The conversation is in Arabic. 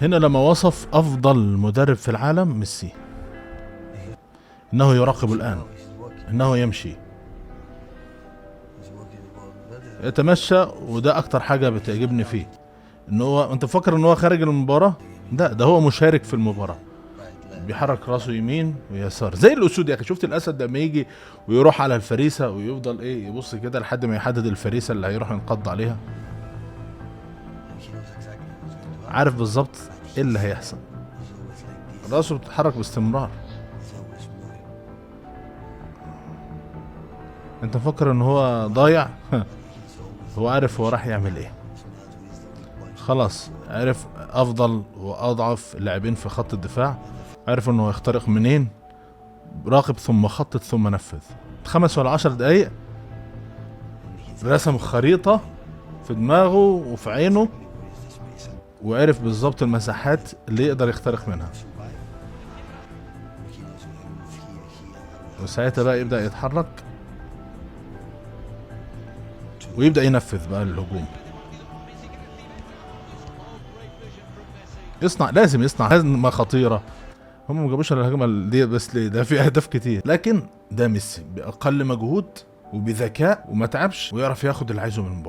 هنا لما وصف افضل مدرب في العالم ميسي، انه يراقب الان، انه يمشي يتمشى، وده اكتر حاجة بتعجبني فيه. ان هو انت فاكر ان هو خارج المباراة؟ ده هو مشارك في المباراة، بيحرك راسه يمين ويسار زي الاسود يا اخي. شفت الاسد لما يجي ويروح على الفريسة ويفضل ايه يبص كده لحد ما يحدد الفريسة اللي هيروح ينقض عليها؟ عارف بالظبط ايه اللي هيحصل، راسه بتتحرك باستمرار. انت فاكر ان هو ضايع؟ هو عارف هو راح يعمل ايه. خلاص عرف افضل واضعف اللاعبين في خط الدفاع، عرف انه يخترق منين، راقب ثم خطط ثم نفذ. 5 ولا 10 دقايق رسم خريطة في دماغه وفي عينه، وعرف بالظبط المساحات اللي يقدر يخترق منها، وساعتها بقى يبدأ يتحرك ويبدأ ينفذ بقى الهجوم. لازم يصنع هجمة خطيرة. هم ما جابوش الا الهجمة دي بس ليه؟ ده في اهداف كتير، لكن ده ميسي بأقل مجهود وبذكاء وما تعبش، ويعرف ياخد اللي عايزه من المباراة.